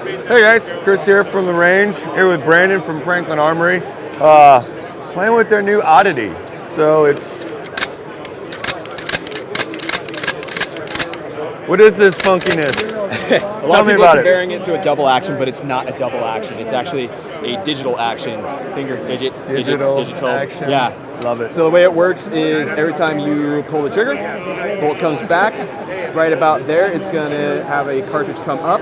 Hey guys, Chris here from the range, here with Brandon from Franklin Armory, playing with their new oddity. So what is this funkiness? A lot of people are comparing it to a double action, but it's not a double action. It's actually a digital action, digital action. Yeah, love it. So the way it works is every time you pull the trigger, bolt comes back. Right about there, it's going to have a cartridge come up.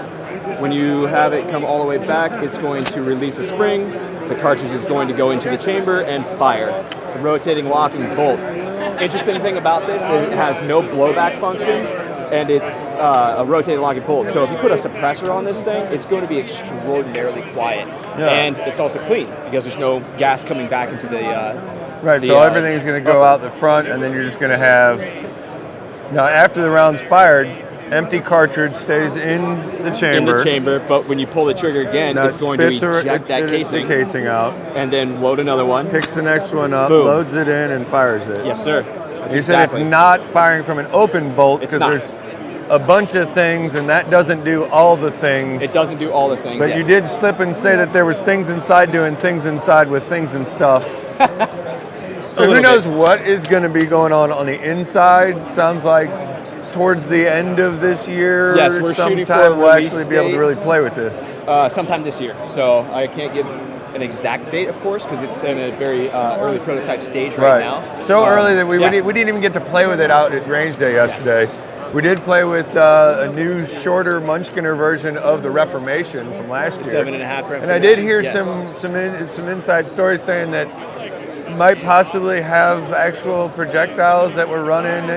When you have it come all the way back, it's going to release a spring. The cartridge is going to go into the chamber and fire. The rotating locking bolt. Interesting thing about this is it has no blowback function, and it's a rotating locking bolt. So if you put a suppressor on this thing, it's going to be extraordinarily quiet. Yeah. And it's also clean because there's no gas coming back into the right, so everything's going to go out the front, and then you're just going to have, now after the round's fired, empty cartridge stays in the chamber. But when you pull the trigger again, it's going to eject that casing. The casing out. And then load another one. Picks the next one up, boom, loads it in, and fires it. Yes, sir. You said it's not firing from an open bolt because there's a bunch of things, and that doesn't do all the things. It doesn't do all the things, But you did slip and say that there was things inside doing things inside with things and stuff. So who knows what is going to be going on the inside? Sounds like towards the end of this year, yes, we're sometime shooting for we'll actually be able to really play with this. Sometime this year. So I can't give an exact date, of course, because it's in a very early prototype stage right now. So early that we didn't even get to play with it out at range day yesterday. Yes. We did play with a new, shorter Munchkiner version of the Reformation from last year. 7.5 Reformation. And I did hear some inside stories saying that might possibly have actual projectiles that were running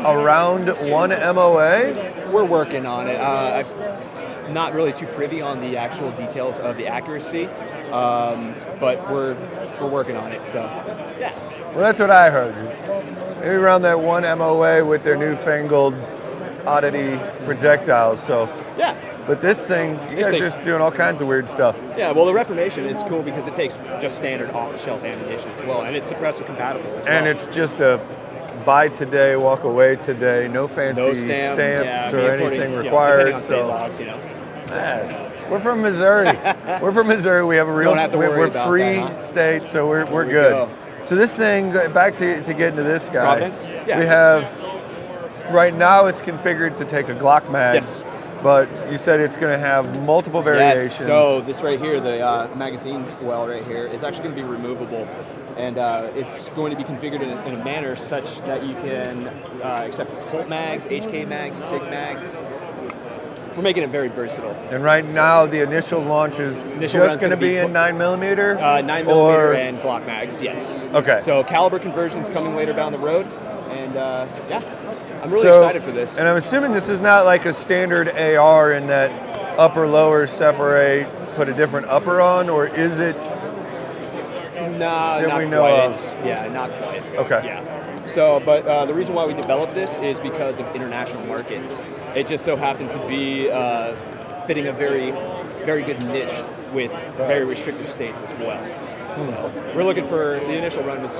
around 1 MOA. We're working on it. I'm not really too privy on the actual details of the accuracy, but we're working on it. So, yeah. Well, that's what I heard. Maybe around that 1 MOA with their newfangled oddity projectiles. So, yeah. But this thing, you guys are just doing all kinds of weird stuff. Yeah, well, the Reformation is cool because it takes just standard off-the-shelf ammunition as well, and it's suppressor compatible as well. And it's just a buy today, walk away today, no fancy stamps or anything required. So, laws, we're from Missouri. We're from Missouri. We have a real, we're free state, so we're good. So this thing, back to get into this guy. Providence? Yeah. We have, right now it's configured to take a Glock mag. Yes. But you said it's going to have multiple variations. Yes, so this right here, the magazine well right here, is actually going to be removable. And it's going to be configured in a manner such that you can accept Colt mags, HK mags, SIG mags. We're making it very versatile. And right now, the initial launch is just going to be in 9mm? 9mm and Glock mags, yes. Okay. So caliber conversion's coming later down the road. And I'm really excited for this. And I'm assuming this is not like a standard AR in that upper, lower, separate, put a different upper on, or is it? No, not quite. Yeah, not quite. Okay. Yeah. So, but the reason why we developed this is because of international markets. It just so happens to be fitting a very, very good niche with very restrictive states as well. So we're looking for the initial run was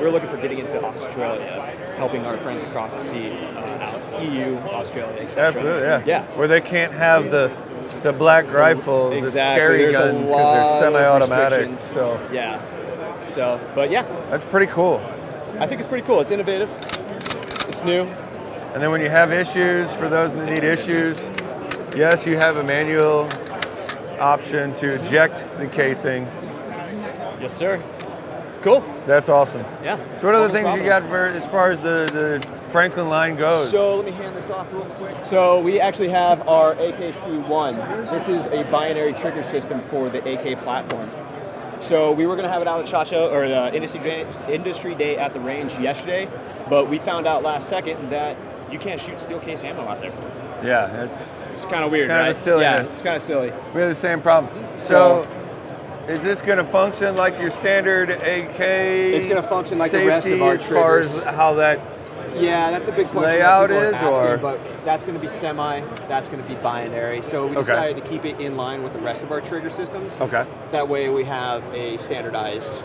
we're looking for getting into Australia, helping our friends across the sea out, EU, Australia, etc. Absolutely, yeah. Where they can't have the black rifles, the scary guns, because they're semi-automatics. So yeah. So, but yeah, that's pretty cool. I think it's pretty cool. It's innovative. It's new. And then when you have issues, for those that need issues, yes, you have a manual option to eject the casing. Yes, sir. Cool. That's awesome. Yeah. So what other things you got as far as the Franklin line goes? So let me hand this off real quick. So we actually have our AKC-1. This is a binary trigger system for the AK platform. So we were going to have it out at SHOT Show, or the Industry Day at the range yesterday, but we found out last second that you can't shoot steel case ammo out there. Yeah, it's kind of weird, right? Yeah, it's kind of silly. We have the same problem. So is this going to function like your standard AK? It's going to function like the rest of our triggers. As far as how that Yeah, that's a big question. layout that people are is, asking, or but that's going to be semi. That's going to be binary. So we decided to keep it in line with the rest of our trigger systems. Okay. That way we have a standardized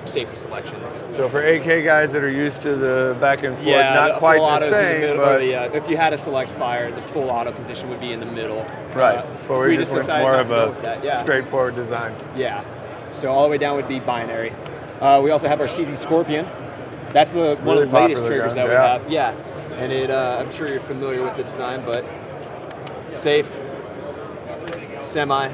safety selection. So for AK guys that are used to the back and forth, Yeah, not quite full the auto's in same, middle, but if you had a select fire, the full auto position would be in the middle. right. But we just went decided more not of to go with that. a straightforward design. Yeah. So all the way down would be binary. We also have our CZ Scorpion. That's one Really of the latest popular triggers guns, that we have. Yeah. And I'm sure you're familiar with the design, but safe, semi,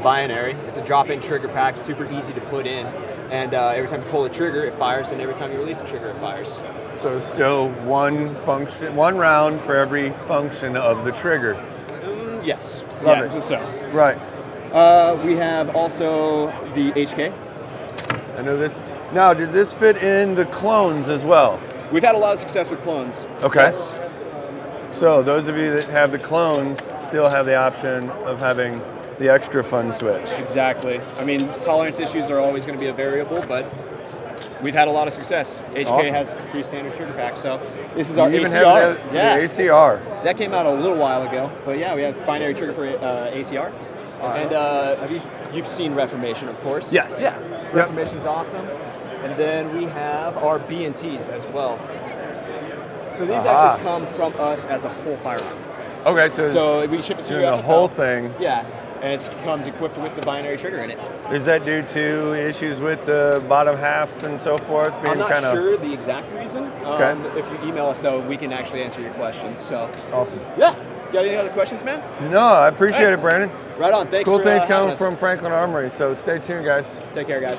binary. It's a drop-in trigger pack, super easy to put in. And every time you pull the trigger, it fires, and every time you release the trigger, it fires. So still one round for every function of the trigger. Yes. Love yeah, it. So. Right. We have also the HK. I know this. Now, does this fit in the clones as well? We've had a lot of success with clones. Okay. Yes. So those of you that have the clones still have the option of having the extra fun switch. Exactly. I mean, tolerance issues are always going to be a variable, but we've had a lot of success. HK Awesome. has pretty standard trigger pack, so this is our You even ACR. have the ACR. That came out a little while ago, but yeah, we have binary trigger for ACR. And you've seen Reformation, of course? Yes. Yeah. Reformation's awesome. And then we have our B&Ts as well. So these actually come from us as a whole firearm. Okay, So we ship it to you doing as the a whole file. thing. Yeah, and it comes equipped with the binary trigger in it. Is that due to issues with the bottom half and so forth? I'm not kind of sure the exact reason. Okay. If you email us, though, we can actually answer your questions. So, awesome. yeah. Got any other questions, man? No, I appreciate it, Brandon. Right on. Thanks Cool for things having coming us. from Franklin Armory. So stay tuned, guys. Take care, guys.